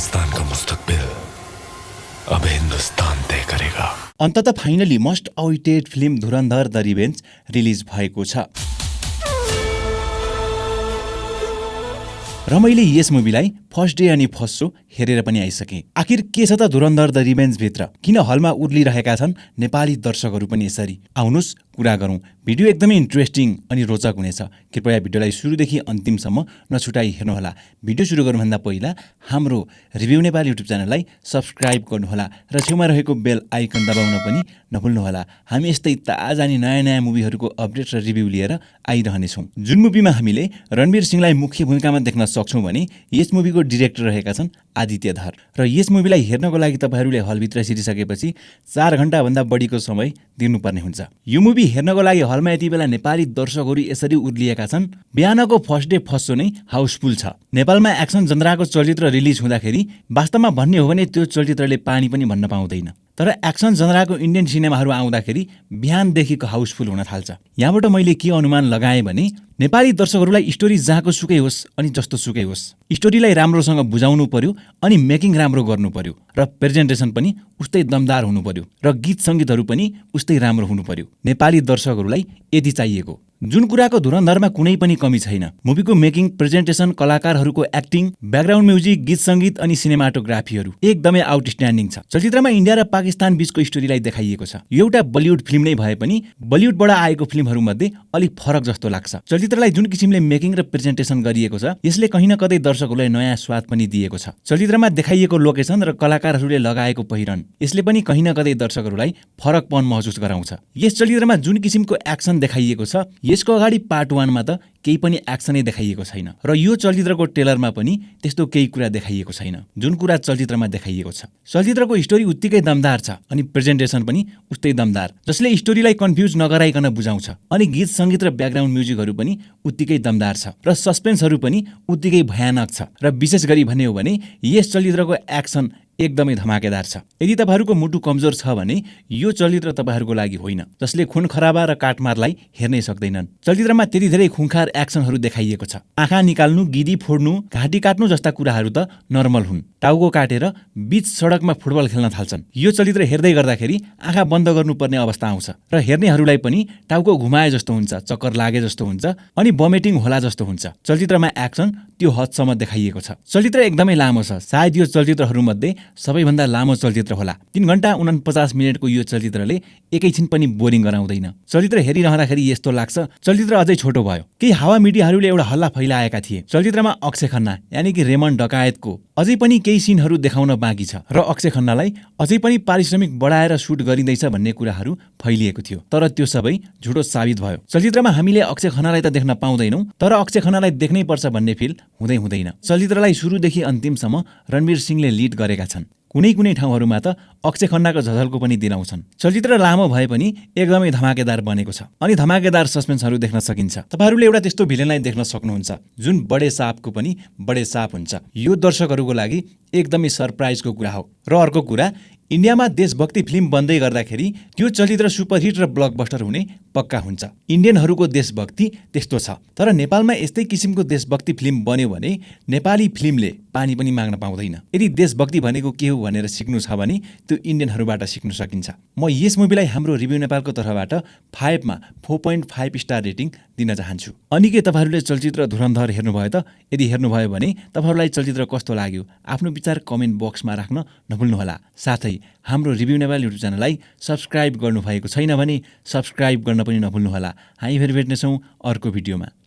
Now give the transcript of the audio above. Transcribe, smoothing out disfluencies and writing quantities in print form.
पाकिस्तान का मुस्तकबिल अब हिंदुस्तान तय करेगा। अन्ततः finally most awaited film Dhurandhar the revenge release भएको छ र मैले यस मुभीलाई फर्स्ट डे अनि फर्स्ट शो हेरेर पनि आइसकेँ। आखिर के छ त धुरन्धर द रिभेन्ज भित्र? किन हलमा उर्लिरहेका छन् नेपाली दर्शकहरू पनि यसरी? आउनुहोस् कुरा गरौँ। भिडियो एकदमै इन्ट्रेस्टिङ अनि रोचक हुनेछ। कृपया भिडियोलाई सुरुदेखि अन्तिमसम्म नछुटाई हेर्नुहोला। भिडियो सुरु गर्नुभन्दा पहिला हाम्रो रिभ्यू नेपाल युट्युब च्यानललाई सब्स्क्राइब गर्नुहोला र छेउमा रहेको बेल आइकन दबाउन पनि नभुल्नुहोला। हामी यस्तै ताजा अनि नयाँ नयाँ मुभीहरूको अपडेट र रिभ्यू लिएर आइरहनेछौँ। जुन मुभीमा हामीले रणवीर सिंहलाई मुख्य भूमिकामा देख्न सक्छौँ भने यस मुभीको डिरेक्टर रहेका छन् आदित्य धर। र यस मुभीलाई हेर्नको लागि तपाईँहरूले हलभित्र छिरिसकेपछि 4 घण्टाभन्दा बढीको समय दिनुपर्ने हुन्छ। यो मुभी हेर्नको लागि हलमा यति बेला नेपाली दर्शकहरू यसरी उर्लिएका छन्। बिहानको फर्स्ट डे फर्स्ट शो नै हाउसफुल छ। नेपालमा एक्सन जनराको चलचित्र रिलिज हुँदाखेरि वास्तवमा भन्ने हो भने त्यो चलचित्रले पानी पनि भन्न पाउँदैन। तर एक्सन जनराको इन्डियन सिनेमाहरू आउँदाखेरि बिहानदेखिको हाउसफुल हुन थाल्छ। यहाँबाट मैले के अनुमान लगाएँ भने नेपाली दर्शकहरूलाई स्टोरी जहाँको सुकै होस् अनि जस्तो सुकै होस्, स्टोरीलाई राम्रोसँग बुझाउनु पर्यो अनि मेकिङ राम्रो गर्नु पर्यो र प्रेजेन्टेसन पनि उस्तै दमदार हुनु पर्यो र गीत सङ्गीतहरू पनि उस्तै राम्रो हुनु पर्यो। नेपाली दर्शकहरूलाई यति चाहिएको। जुन कुराको धुरन्धरमा कुनै पनि कमी छैन। मुभीको मेकिङ, प्रेजेन्टेसन, कलाकारहरूको एक्टिङ, ब्याकग्राउन्ड म्युजिक, गीत सङ्गीत अनि सिनेमाटोग्राफीहरू एकदमै आउटस्ट्यान्डिङ छ। चलचित्रमा इन्डिया र पाकिस्तान बीचको स्टोरीलाई देखाइएको छ। यो एउटा बलिउड फिल्म नै भए पनि बलिउडबाट आएको फिल्महरूमध्ये अलिक फरक जस्तो लाग्छ। चलचित्रलाई जुन किसिमले मेकिङ र प्रेजेन्टेसन गरिएको छ यसले कहीँ न कतै दर्शकहरूलाई नयाँ स्वाद पनि दिएको छ। चलचित्रमा देखाइएको लोकेसन र कलाकारहरूले लगाएको पहिरन यसले पनि कहीँ न कतै दर्शकहरूलाई फरकपन महसुस गराउँछ। यस चलचित्रमा जुन किसिमको एक्सन देखाइएको छ यसको अगाडि पार्ट 1 मा त केही पनि एक्सनै देखाइएको छैन र यो चलचित्रको ट्रेलरमा पनि त्यस्तो केही कुरा देखाइएको छैन जुन कुरा चलचित्रमा देखाइएको छ। चलचित्रको स्टोरी उत्तिकै दमदार छ अनि प्रेजेन्टेसन पनि उस्तै दमदार, जसले स्टोरीलाई कन्फ्युज नगराइकन बुझाउँछ। अनि गीत सङ्गीत र ब्याकग्राउन्ड म्युजिकहरू पनि उत्तिकै दमदार छ र सस्पेन्सहरू पनि उत्तिकै भयानक छ। र विशेष गरी भन्ने हो भने यस चलचित्रको एक्सन एकदमै धमाकेदार छ। यदि तपाईँहरूको मुटु कमजोर छ भने यो चलचित्र तपाईँहरूको लागि होइन, जसले खुन खराबा र काटमारलाई हेर्नै सक्दैनन्। चलचित्रमा त्यति धेरै खुङखार एक्सनहरू देखाइएको छ। आँखा निकाल्नु, गिदी फोड्नु, घाँटी काट्नु जस्ता कुराहरू त नर्मल हुन्। टाउको काटेर बीच सडकमा फुटबल खेल्न थाल्छन्। यो चलचित्र हेर्दै गर्दाखेरि आँखा बन्द गर्नुपर्ने अवस्था आउँछ र हेर्नेहरूलाई पनि टाउको घुमाए जस्तो हुन्छ, चक्कर लागे जस्तो हुन्छ अनि भमिटिङ होला जस्तो हुन्छ। चलचित्रमा एक्सन त्यो हदसम्म देखाइएको छ। चलचित्र एकदमै लामो छ। सायद यो चलचित्रहरूमध्ये सबैभन्दा लामो चलचित्र होला। 3 घण्टा 49 मिनटको यो चलचित्रले एकैछिन पनि बोरिङ गराउँदैन। चलचित्र हेरिरहँदाखेरि यस्तो लाग्छ चलचित्र अझै छोटो भयो। केही हावा मिडियाहरूले एउटा हल्ला फैलाएका थिए। चलचित्रमा अक्षय खन्ना यानि कि रेमन डकायतको अझै पनि केही सिनहरू देखाउन बाँकी छ र अक्षय खन्नालाई अझै पनि पारिश्रमिक बढाएर सुट गरिँदैछ भन्ने कुराहरू फैलिएको थियो। तर त्यो सबै झुटो साबित भयो। चलचित्रमा हामीले अक्षय खन्नालाई त देख्न पाउँदैनौँ, तर अक्षय खन्नालाई देख्नै पर्छ भन्ने फिल हुँदैन। चलचित्रलाई सुरुदेखि अन्तिमसम्म रणवीर सिंहले लिड गरेका छन्। कुनै ठाउँहरूमा त अक्षय खन्नाको झझल्को पनि दिलाउँछन्। चलचित्र लामो भए पनि एकदमै धमाकेदार बनेको छ अनि धमाकेदार सस्पेन्सहरू देख्न सकिन्छ। तपाईँहरूले एउटा त्यस्तो भिलेनलाई देख्न सक्नुहुन्छ जुन बडे सापको पनि बडे साप हुन्छ। यो दर्शकहरूको लागि एकदमै सरप्राइजको कुरा हो। र अर्को कुरा, इन्डियामा देशभक्ति फिल्म बन्दै गर्दाखेरि त्यो चलचित्र सुपरहिट र ब्लकबस्टर हुने पक्का हुन्छ। इन्डियनहरूको देशभक्ति त्यस्तो छ। तर नेपालमा यस्तै किसिमको देशभक्ति फिल्म बन्यो भने नेपाली फिल्मले पानी पनि माग्न पाउँदैन। यदि देशभक्ति भनेको के हो भनेर सिक्नु छ भने त्यो इन्डियनहरूबाट सिक्न सकिन्छ। म यस मुभीलाई हाम्रो रिभ्यू नेपालको तर्फबाट 5 मा 4.5 स्टार रेटिङ दिन चाहन्छु। अनि के तपाईँहरूले चलचित्र धुरन्धर हेर्नुभयो त? यदि हेर्नुभयो भने तपाईँहरूलाई चलचित्र कस्तो लाग्यो आफ्नो विचार कमेन्ट बक्समा राख्न नभुल्नुहोला। साथै हाम्रो रिभ्यू नेपाल युट्युब च्यानललाई सब्स्क्राइब गर्नुभएको छैन भने सब्स्क्राइब गर्न पनि नभुल्नुहोला। हामी फेरि भेट्नेछौँ अर्को भिडियोमा।